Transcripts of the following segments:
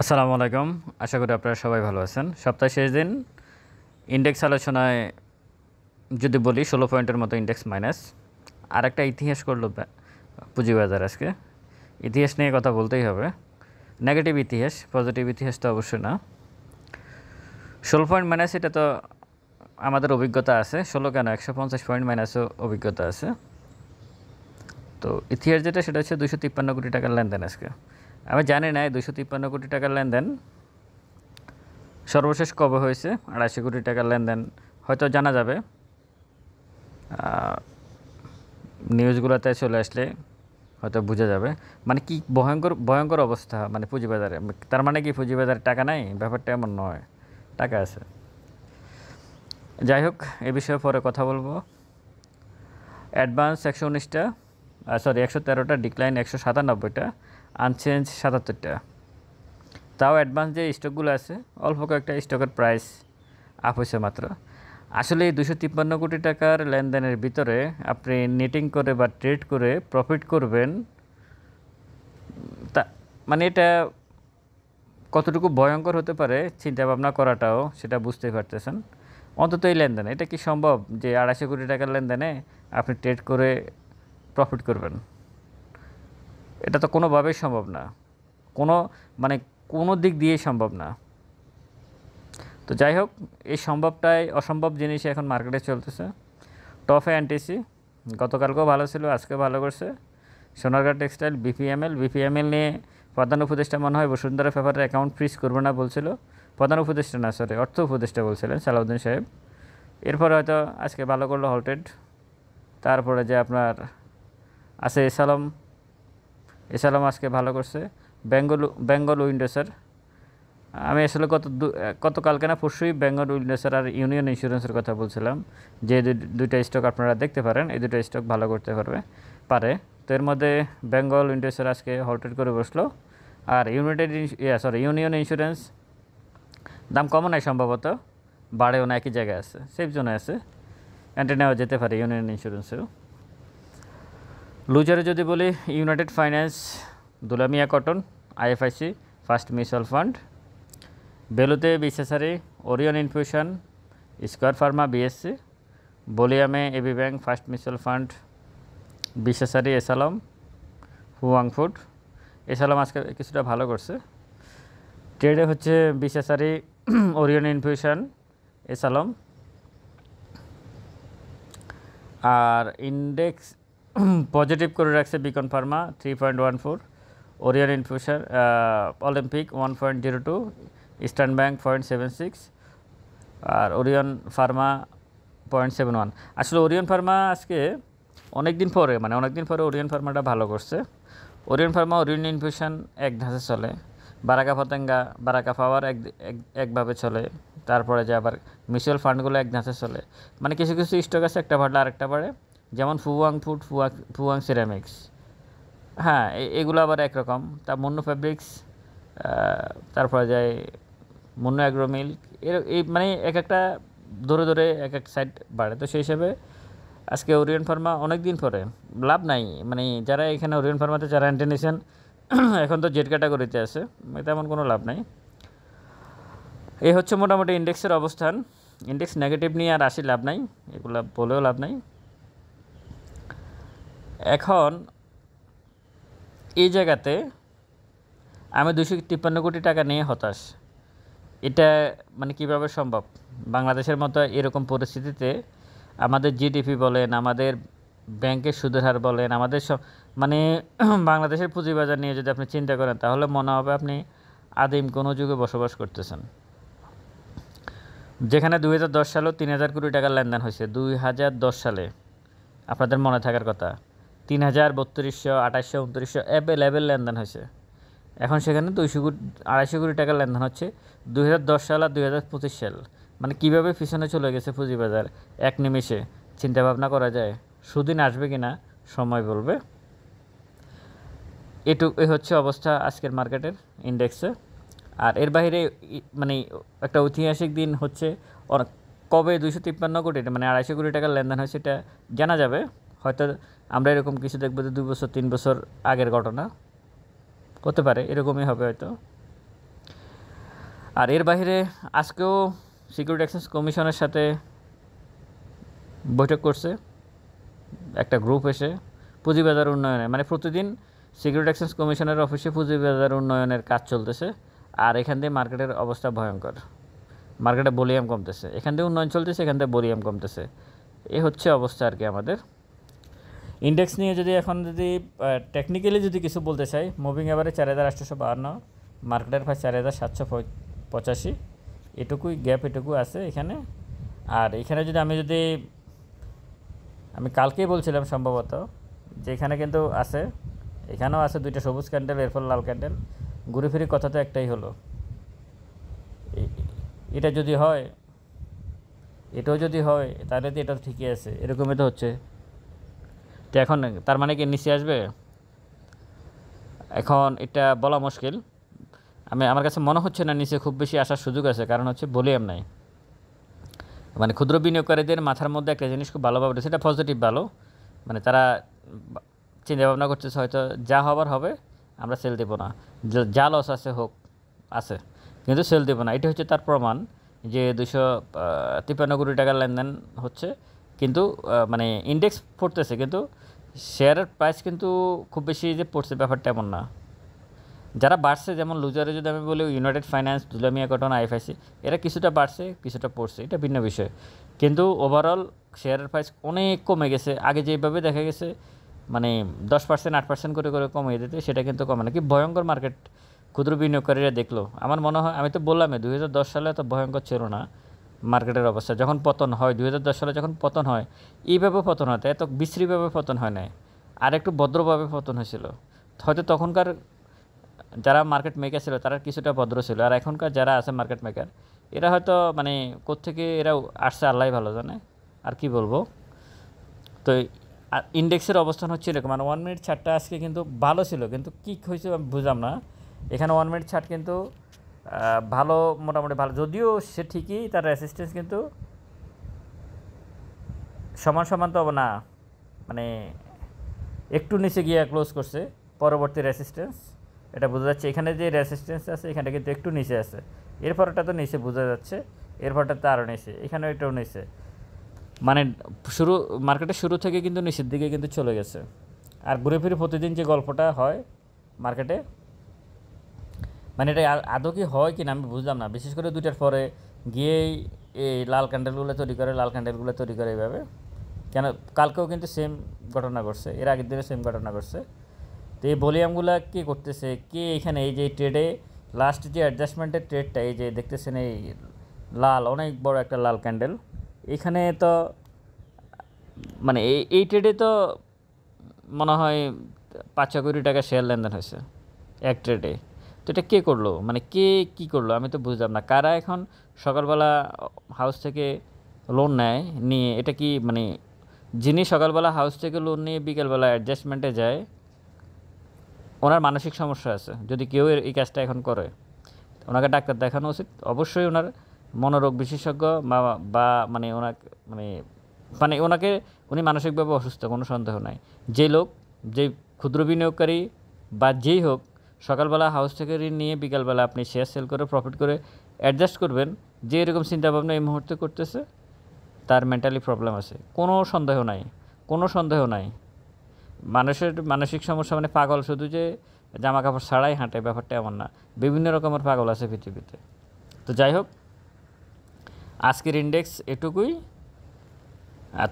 আসসালামু আলাইকুম। আশা করি আপনারা সবাই ভালো আছেন। সপ্তাহের শেষ দিন ইন্ডেক্স আলোচনায় যদি বলি 16 পয়েন্টের মতো ইন্ডেক্স মাইনাস। আরেকটা ইতিহাস করলো পুঁজিবাজার আজকে। ইতিহাস নিয়ে কথা বলতেই হবে। নেগেটিভ ইতিহাস, পজিটিভ ইতিহাস তো অবশ্যই না। 16 পয়েন্ট মাইনাস, এটা তো আমাদের অভিজ্ঞতা আছে। 16 কেন, 150 পয়েন্ট মাইনাসও অভিজ্ঞতা আছে। তো ইতিহাস যেটা, সেটা হচ্ছে 253 কোটি টাকার লেনদেন আজকে। আমি জানি না 253 কোটি টাকার লেনদেন সর্বশেষ কবে হয়েছে। 250 কোটি টাকার লেনদেন হয়তো জানা যাবে নিউজগুলোতে চলে আসলে, হয়তো বোঝা যাবে। মানে কি ভয়ঙ্কর ভয়ঙ্কর অবস্থা মানে পুঁজিবাজারে। তার মানে কি পুঁজিবাজারে টাকা নাই? ব্যাপারটা এমন নয়, টাকা আছে। যাই হোক, এ বিষয়ে পরে কথা বলবো। অ্যাডভান্স 119টা, 113টা, ডিক্লাইন 197টা, আনচেঞ্জ 77টা। তাও অ্যাডভান্স যে স্টকগুলো আছে, অল্প কয়েকটা স্টকের প্রাইস আপ হয়েছে মাত্র। আসলে এই 253 কোটি টাকার লেনদেনের ভিতরে আপনি নেটিং করে বা ট্রেড করে প্রফিট করবেন, তা মানে এটা কতটুকু ভয়ঙ্কর হতে পারে চিন্তা ভাবনা করাটাও সেটা বুঝতেই পারতেছেন। অন্তত এই লেনদেনে এটা কি সম্ভব যে 250 কোটি টাকার লেনদেনে আপনি ট্রেড করে প্রফিট করবেন? এটা তো কোনোভাবেই সম্ভব না, কোনো দিক দিয়েই সম্ভব না। তো যাই হোক, এই সম্ভবটাই অসম্ভব জিনিস এখন মার্কেটে চলতেছে। টফে এনটিসি গতকালকেও ভালো ছিল, আজকেও ভালো করছে। সোনারগাঁ টেক্সটাইল, বিপিএমএল নিয়ে প্রধান উপদেষ্টা মনে হয় বসুন্ধরা পেপারের অ্যাকাউন্ট ফ্রিজ করবে না বলছিল। প্রধান উপদেষ্টা না, অর্থ উপদেষ্টা বলছিলেন সালাউদ্দিন সাহেব। এরপরে হয়তো আজকে ভালো করলো হল্টেড। তারপরে যে আপনার আছে এসালম আজকে ভালো করছে। বেঙ্গল উইন্ডোসের, আমি আসলে গতকালকে না পরশুই বেঙ্গল উইন্ডোসের আর ইউনিয়ন ইন্স্যুরেন্সের কথা বলছিলাম, যে দুইটা স্টক আপনারা দেখতে পারেন। এই দুটো স্টক ভালো করতে পারে। তো এর মধ্যে বেঙ্গল উইন্ডোসের আজকে হল্টেড করে বসলো। আর ইউনিয়ন ইন্স্যুরেন্স দাম কমও নাই, সম্ভবত বাড়েও না, একই জায়গায় আছে, সেফ জোনে আছে, এন্ট্রি নেওয়া যেতে পারে ইউনিয়ন ইন্স্যুরেন্সেও। লুজারে যদি বলি, United Finance, Dulamia cotton, IFIC, first mutual fund. বেলুতে BSSRE, Orion Infusion, Square Pharma, BSC. বলিয়ামে AB bank, first mutual fund, BSSRE, S Alam, হুয়াং ফুড। এসালম আজকে কিছুটা ভালো করছে। ট্রেডে হচ্ছে বিএসএসআরই, ওরিয়ন ইনফিউশন, এসালম। আর ইন্ডেক্স পজিটিভ করে রাখছে Beacon Pharma 3.14, Orion Infusion, Olympic 1.02, Eastern Bank 0.76, আর ওরিয়ন ফার্মা 0.71। আসলে ওরিয়ন ফার্মা আজকে অনেক দিন পরে ওরিয়ন ফার্মাটা ভালো করছে। ওরিয়ন ইনফিউশন এক ধাঁচে চলে, বারাকা পাওয়ার একভাবে চলে, তারপরে যে আবার মিউচুয়াল ফান্ডগুলো এক ধাঁচে চলে। মানে কিছু কিছু স্টক আছে একটা বাড়লে আরেকটা বাড়ে, যেমন ফুয়াং ফুড, ফুয়াং সিরামিক্স। হ্যাঁ, এগুলো আবার একরকম। তা মুন্নু ফেব্রিক্স, তারপরে যায় মুন্নু অ্যাগ্রো মিল্ক। এই মানে এক একটা ধরে এক এক সাইড বাড়ে। তো সেই হিসাবে আজকে ওরিয়ন ফার্মা অনেক দিন পরে, লাভ নাই। মানে যারা এখানে ওরিয়ন ফার্মাতে যারা এন্ট্রি নিয়েছেন এখন তো জেড ক্যাটাগরিতে আছে, তেমন কোনো লাভ নাই। এই হচ্ছে মোটামুটি ইন্ডেক্সের অবস্থান। ইন্ডেক্স নেগেটিভ নিয়ে আর আসি লাভ নাই, এগুলো বলেও লাভ নাই। এখন এই জায়গাতে আমি 253 কোটি টাকা নিয়ে হতাশ। এটা মানে কিভাবে সম্ভব? বাংলাদেশের মতো এরকম পরিস্থিতিতে আমাদের জিডিপি বলেন, আমাদের ব্যাংকের সুদের হার বলেন, আমাদের মানে বাংলাদেশের পুঁজিবাজার নিয়ে যদি আপনি চিন্তা করেন, তাহলে মনে হবে আপনি আদিম কোনো যুগে বসবাস করতেছেন। যেখানে 2010 সালেও 3000 কোটি টাকার লেনদেন হয়েছে। 2010 সালে আপনাদের মনে থাকার কথা, 3000, 3200, 2800, 2900 অ্যাভেলেবেল লেনদেন হয়েছে। এখন সেখানে 250 কোটি টাকার লেনদেন হচ্ছে 2010 সাল আর 2025 সাল। মানে কীভাবে পিছনে চলে গেছে পুঁজিবাজার এক নিমেষে, চিন্তা ভাবনা করা যায়। সুদিন আসবে কি না সময় বলবে। এই হচ্ছে অবস্থা আজকের মার্কেটের ইন্ডেক্সে। আর এর বাইরে মানে একটা ঐতিহাসিক দিন হচ্ছে কবে 253 কোটি মানে 250 কোটি টাকার লেনদেন হয়েছে এটা জানা যাবে। হয়তো আমরা এরকম কিছু দেখবো যে 2 বছর 3 বছর আগের ঘটনা হতে পারে, এরকমই হবে হয়তো। আর এর বাইরে আজকেও সিকিউরিটি এক্সচেঞ্জ কমিশনের সাথে বৈঠক করছে একটা গ্রুপ এসে পুঁজিবাজার উন্নয়নে, মানে প্রতিদিন সিকিউরিটি এক্সচেঞ্জ কমিশনের অফিসে পুঁজিবাজার উন্নয়নের কাজ চলতেছে, আর এখান দিয়ে মার্কেটের অবস্থা ভয়ঙ্কর, মার্কেটে ভলিউম কমতেছে, এখান দিয়ে উন্নয়ন চলতেছে, এখান থেকে ভলিউম কমতেছে, এই হচ্ছে অবস্থা আর কি আমাদের ইন্ডেক্স নিয়ে। যদি এখন যদি টেকনিক্যালি যদি কিছু বলতে চাই, মুভিং এভারেজ 4852, মার্কেটের প্রায় 4785, এটুকুই গ্যাপ, এটুকু আছে এখানে। আর এখানে যদি আমি কালকেই বলছিলাম সম্ভবত যে এখানে কিন্তু আছে, এখানেও আছে দুইটা সবুজ ক্যান্ডেল, এরপর লাল ক্যান্ডেল, ঘুরে ফিরে কথা তো একটাই হলো, এটা যদি হয়, এটাও যদি হয় তাহলে তো এটা ঠিকই আছে, এরকমই তো হচ্ছে। তো এখন তার মানে কি নিচে আসবে, এখন এটা বলা মুশকিল। আমার কাছে মনে হচ্ছে না নিচে খুব বেশি আসার সুযোগ আছে, কারণ হচ্ছে ভলিউম নাই। মানে ক্ষুদ্র বিনিয়োগকারীদের মাথার মধ্যে একটা জিনিস খুব ভালোভাবে, সেটা পজিটিভ ভালো, মানে তারা চিন্তা ভাবনা করতেছে হয়তো যা হবার হবে, আমরা সেল দেবো না, যা লস আছে হোক, আছে কিন্তু সেল দেবো না। এটা হচ্ছে তার প্রমাণ যে 253 কোটি টাকার লেনদেন হচ্ছে, কিন্তু মানে ইন্ডেক্স পড়তেছে, কিন্তু শেয়ারের প্রাইস কিন্তু খুব বেশি যে পড়ছে ব্যাপারটা এমন না। যারা বাড়ছে, যেমন লুজারে যদি আমি বলি United Finance, Dulamia cotton, IFIC, এরা কিছুটা বাড়ছে কিছুটা পড়ছে, এটা ভিন্ন বিষয়, কিন্তু ওভারঅল শেয়ারের প্রাইস অনেক কমে গেছে। আগে যেভাবে দেখা গেছে মানে 10%, 8% করে করে কমিয়ে দিতে, সেটা কিন্তু কমে না। কি ভয়ঙ্কর মার্কেট ক্ষুদ্র বিনিয়োগকারীরা দেখলো। আমার মনে হয়, আমি তো বললামই 2010 সালে এত ভয়ঙ্কর ছিল না মার্কেটের অবস্থা। যখন পতন হয় 2010 সালে, যখন পতন হয় এইভাবে পতন হয়, এত বিশ্রীভাবে পতন হয় নাই, আর একটু ভদ্রভাবে পতন হয়েছিল। হয়তো তখনকার যারা মার্কেট মেকার ছিল তারা কিছুটা ভদ্র ছিল, আর এখনকার যারা আছে মার্কেট মেকার, এরা হয়তো মানে কোত্থেকে এরা আসছে আল্লাহ ভালো জানে, আর কি বলবো। তো ইন্ডেক্সের অবস্থান হচ্ছে এরকম, মানে 1 মিনিট চার্টটা আজকে কিন্তু ভালো ছিল, কিন্তু কী হয়েছে আমি বুঝলাম না। এখানে 1 মিনিট চার্ট কিন্তু ভালো, মোটামুটি ভালো, যদিও সে ঠিকই তার রেসিস্টেন্স কিন্তু সমান সমান তো না, মানে একটু নিচে গিয়ে ক্লোজ করছে পরবর্তী রেসিস্টেন্স, এটা বোঝা যাচ্ছে। এখানে যে রেসিস্টেন্স আছে এখানে কিন্তু একটু নিচে আছে, এরপরটা তো নিচে বোঝা যাচ্ছে, এরপরটা তো আরও নিচে, এখানেও এটাও নিচে, মানে মার্কেটের শুরু থেকে কিন্তু নিচের দিকে কিন্তু চলে গেছে। আর ঘুরে ফিরে প্রতিদিন যে গল্পটা হয় মার্কেটে, মানে এটা আদৌ কি হয় কি না আমি বুঝলাম না। বিশেষ করে 2টার পরে গিয়েই এই লাল ক্যান্ডেলগুলো তৈরি করে এইভাবে, কেন কালকেও কিন্তু সেম ঘটনা ঘটছে, এর আগের দিনে সেম ঘটনা ঘটছে। তো এই ভলিউমগুলো কে করতেছে, কে এখানে এই যে ট্রেডে লাস্ট যে অ্যাডজাস্টমেন্টের ট্রেডটা, এই যে দেখতেছেন এই লাল, অনেক বড় একটা লাল ক্যান্ডেল, এখানে তো মানে এই ট্রেডে তো মনে হয় 5-6 কোটি টাকা শেয়ার লেনদেন হয়েছে এক ট্রেডে। তো এটা কে করলো, মানে কে কী করলো আমি তো বুঝলাম না। কারা এখন সকালবেলা হাউস থেকে লোন নেয়, নিয়ে এটা কি মানে যিনি সকালবেলা হাউস থেকে লোন নিয়ে বিকেলবেলা অ্যাডজাস্টমেন্টে যায়, ওনার মানসিক সমস্যা আছে। যদি কেউ এই কাজটা এখন করে, ওনাকে ডাক্তার দেখানো উচিত অবশ্যই, ওনার মনোরোগ বিশেষজ্ঞ বা মানে ওনাকে মানে ওনাকে, উনি মানসিকভাবে অসুস্থ, কোনো সন্দেহ নাই। যে ক্ষুদ্র বিনিয়োগকারী বা যেই হোক, সকালবেলা হাউস থেকে ঋণ নিয়ে বিকালবেলা আপনি শেয়ার সেল করে প্রফিট করে অ্যাডজাস্ট করবেন, যে এরকম চিন্তাভাবনা এই মুহূর্তে করতেছে তার মেন্টালি প্রবলেম আছে, কোনো সন্দেহ নাই। মানুষের মানসিক সমস্যা মানে পাগল শুধু যে জামা কাপড় ছাড়াই হাঁটে ব্যাপারটা এমন না, বিভিন্ন রকমের পাগল আছে পৃথিবীতে। তো যাই হোক, আজকের ইন্ডেক্স এটুকুই।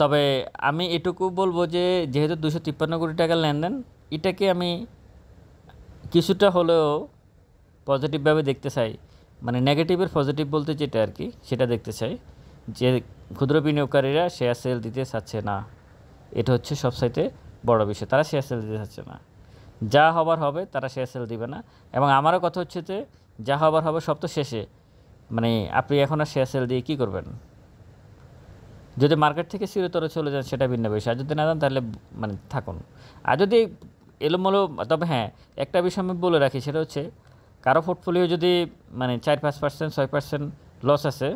তবে আমি এটুকু বলবো যে যেহেতু 253 কোটি টাকার লেনদেন, এটাকে আমি কিছুটা হলেও পজিটিভভাবে দেখতে চাই, মানে নেগেটিভের পজিটিভ বলতে যেটা আর কি, সেটা দেখতে চাই যে ক্ষুদ্র বিনিয়োগকারীরা শেয়ার সেল দিতে চাচ্ছে না, এটা হচ্ছে সবচাইতে বড় বিষয়। তারা শেয়ার সেল দিতে চাচ্ছে না, যা হবার হবে তারা শেয়ার সেল দিবে না। এবং আমারও কথা হচ্ছে যে যা হবার হবে সব তো শেষে, মানে আপনি এখন আর শেয়ার সেল দিয়ে কী করবেন? যদি মার্কেট থেকে চিরতরে চলে যান সেটা ভিন্ন বিষয়, আর যদি না যান তাহলে মানে থাকুন। আর যদি এলোমেলো, তবে হ্যাঁ একটা বিষয় আমি বলে রাখি, সেটা হচ্ছে কারো পোর্টফোলিও যদি মানে 4-5%, 6% লস আছে,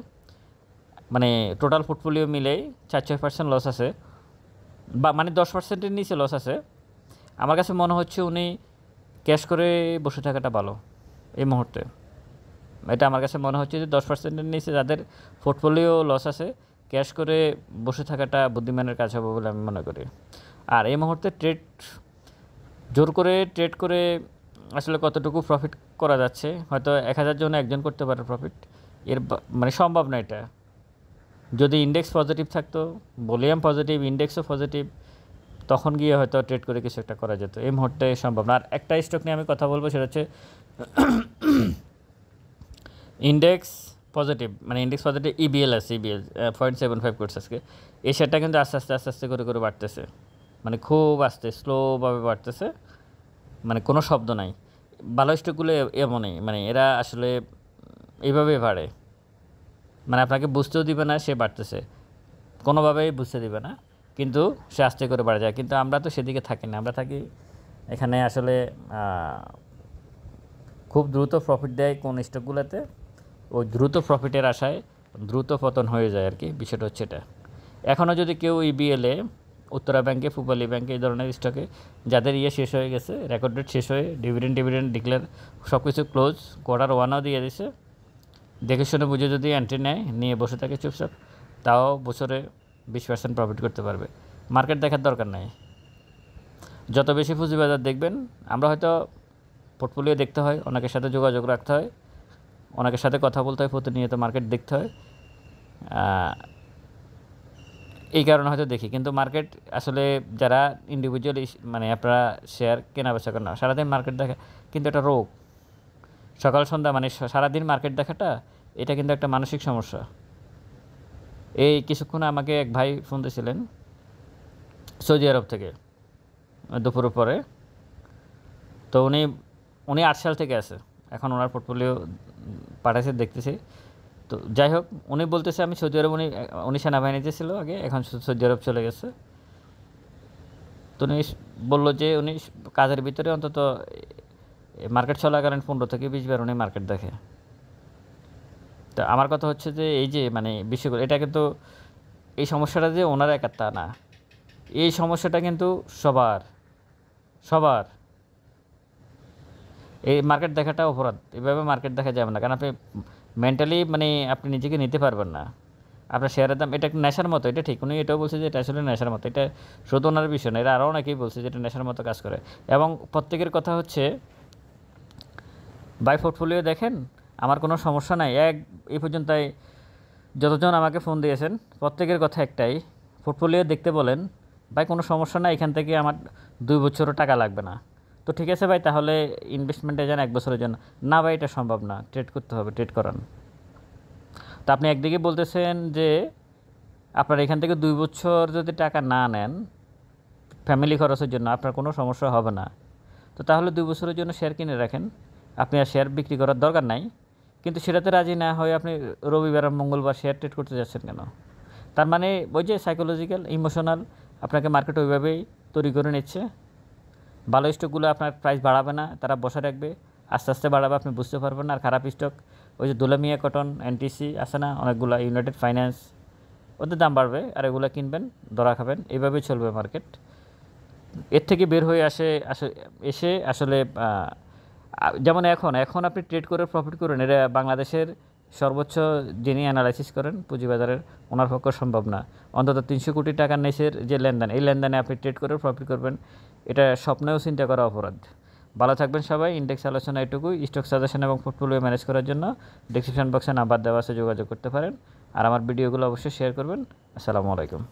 মানে টোটাল পোর্টফোলিও মিলেই 4-6% লস আছে, বা মানে 10%-এর নিচে লস আছে, আমার কাছে মনে হচ্ছে উনি ক্যাশ করে বসে থাকাটা ভালো এই মুহূর্তে। এটা আমার কাছে মনে হচ্ছে যে 10%-এর নিচে যাদের পোর্টফোলিও লস আছে ক্যাশ করে বসে থাকাটা বুদ্ধিমানের কাজ হবে বলে আমি মনে করি। আর এই মুহূর্তে জোর করে ট্রেড করে আসলে কতটুকু প্রফিট করা যাচ্ছে, হয়তো 1000 জনে একজন করতে পারে প্রফিট, মানে সম্ভব না এটা। যদি ইন্ডেক্স পজিটিভ থাকতো, ভলিউম পজিটিভ, ইন্ডেক্সও পজিটিভ, তখন গিয়ে হয়তো ট্রেড করে কিছু একটা করা যেত। এই মুহূর্তে সম্ভব না। আর একটা স্টক নিয়ে আমি কথা বলবো, সেটা হচ্ছে ইন্ডেক্স পজিটিভ, মানে ইন্ডেক্স পজিটিভ ইবিএল আছে, ইবিএল 0.75 করছে আজকে। এই শেয়ারটা কিন্তু আস্তে আস্তে করে বাড়তেছে, মানে খুব আস্তে স্লোভাবে বাড়তেছে, মানে কোনো শব্দ নাই। ভালো স্টকগুলো এমনই, মানে এরা আসলে এইভাবে বাড়ে, মানে আপনাকে বুঝতেও দিবে না সে বাড়তেছে, কোনোভাবেই বুঝতে দিবে না, কিন্তু সে আস্তে করে বাড়ে যায়। কিন্তু আমরা তো সেদিকে থাকি না, আমরা থাকি এখানে আসলে খুব দ্রুত প্রফিট দেয় কোন স্টকগুলোতে, ওই দ্রুত প্রফিটের আশায় দ্রুত পতন হয়ে যায় আর কি, বিষয়টা হচ্ছে এটা। এখনও যদি কেউ ইবিএলে, উত্তরা ব্যাংকে, পূবালী ব্যাংকে, এই ধরনের স্টকে যাদের শেষ হয়ে গেছে, রেকর্ড ডেট শেষ হয়ে ডিভিডেন্ড ডিক্লেয়ার সব কিছু ক্লোজ, কোয়ার্টার 1ও দিয়ে দিছে, দেখে শুনে বুঝে যদি এন্ট্রি নেয়, নিয়ে বসে থাকে চুপচাপ, তাও বছরে 20% প্রফিট করতে পারবে। মার্কেট দেখার দরকার নাই। যত বেশি পুঁজিবাজার দেখবেন, আমরা হয়তো পোর্টফোলিও দেখতে হয়, অনেকের সাথে যোগাযোগ রাখতে হয়, অনেকের সাথে কথা বলতে হয়, প্রতিনিয়ত মার্কেট দেখতে হয়, এই কারণে হয়তো দেখি। কিন্তু মার্কেট আসলে যারা ইন্ডিভিজুয়াল, মানে আপনারা শেয়ার কেনা বেচা করেন, সারাদিন মার্কেট দেখা কিন্তু একটা রোগ। সকাল সন্ধ্যা মানে সারাদিন মার্কেট দেখাটা, এটা কিন্তু একটা মানসিক সমস্যা। এই কিছুক্ষণ আমাকে এক ভাই ফোন দিয়েছিলেন সৌদি আরব থেকে, দুপুরের পরে। তো উনি 8 সাল থেকে আছে, এখন ওনার পোর্টফোলিও পাঠাইছে, দেখতেছি। তো যাই হোক, উনি বলতেছে আমি সৌদি আরব, উনি সেনাবাহিনীতে ছিল আগে, এখন সৌদি আরব চলে গেছে। তো উনি বললো যে উনি কাজের ভিতরে অন্তত মার্কেট চলাকালীন 15 থেকে 20 বার উনি মার্কেট দেখে। তো আমার কথা হচ্ছে যে এই যে মানে বিষয়গুলো, এটা কিন্তু এই সমস্যাটা যে ওনার একার তা না, এই সমস্যাটা কিন্তু সবার। এই মার্কেট দেখাটা অপরাধ, এভাবে মার্কেট দেখা যাবে না, কারণ আপনি মেন্টালি মানে আপনি নিজেকে নিতে পারবেন না। আপনার শেয়ারের দাম, এটা একটা নেশার মতো, এটা ঠিক। উনি এটাও বলছে যে এটা আসলে নেশার মতো, এটা শুধু ওনার বিষয় না, এরা আরও অনেকেই বলছে যে এটা নেশার মতো কাজ করে। এবং প্রত্যেকের কথা হচ্ছে বাই পোর্টফোলিও দেখেন, আমার কোনো সমস্যা নাই। এই পর্যন্ত যতজন আমাকে ফোন দিয়েছেন প্রত্যেকের কথা একটাই, পোর্টফোলিও দেখতে বলেন ভাই, কোনো সমস্যা না, এখান থেকে আমার 2 বছরও টাকা লাগবে না। তো ঠিক আছে ভাই, তাহলে ইনভেস্টমেন্টে যান 1 বছরের জন্য। না ভাই, এটা সম্ভব না, ট্রেড করতে হবে, ট্রেড করান। তো আপনি একদিকে বলতেছেন যে আপনার এখান থেকে 2 বছর যদি টাকা না নেন ফ্যামিলি খরচের জন্য, আপনার কোনো সমস্যা হবে না। তো তাহলে 2 বছরের জন্য শেয়ার কিনে রাখেন, আপনি আর শেয়ার বিক্রি করার দরকার নাই। কিন্তু সেটাতে রাজি না হয়ে আপনি রবিবার আর মঙ্গলবার শেয়ার ট্রেড করতে যাচ্ছেন কেন? তার মানে ওই যে সাইকোলজিক্যাল, ইমোশনাল, আপনাকে মার্কেট ওইভাবেই তৈরি করে নিচ্ছে। ভালো স্টকগুলো আপনার প্রাইস বাড়াবে না, তারা বসে রাখবে, আস্তে আস্তে বাড়াবে, আপনি বুঝতে পারবেন না। আর খারাপ স্টক, ওই যে দুলামিয়া কটন, এনটিসি আছে না অনেকগুলো, ইউনাইটেড ফাইন্যান্স, ওদের দাম বাড়বে, আর এগুলো কিনবেন, ধরা খাবেন, এইভাবেই চলবে মার্কেট। এর থেকে বের হয়ে এসে আসলে যেমন এখন আপনি ট্রেড করে প্রফিট করুন, এটা বাংলাদেশের সর্বোচ্চ যিনি অ্যানালাইসিস করেন পুঁজিবাজারের, ওনার পক্ষে সম্ভব না। অন্তত 300 কোটি টাকার নিচের যে লেনদেন, এই লেনদেনে আপনি ট্রেড করে প্রফিট করবেন, এটা স্বপ্নেও চিন্তা করা অপরাধ। ভালো থাকবেন সবাই। ইন্ডেক্স আলোচনা এটুকুই। স্টক সাজেশন এবং পোর্টফোলিও ম্যানেজ করার জন্য ডেসক্রিপশন বক্সে নাম্বার দেওয়া আছে, যোগাযোগ করতে পারেন। আর আমার ভিডিওগুলো অবশ্যই শেয়ার করবেন। আসসালামু আলাইকুম।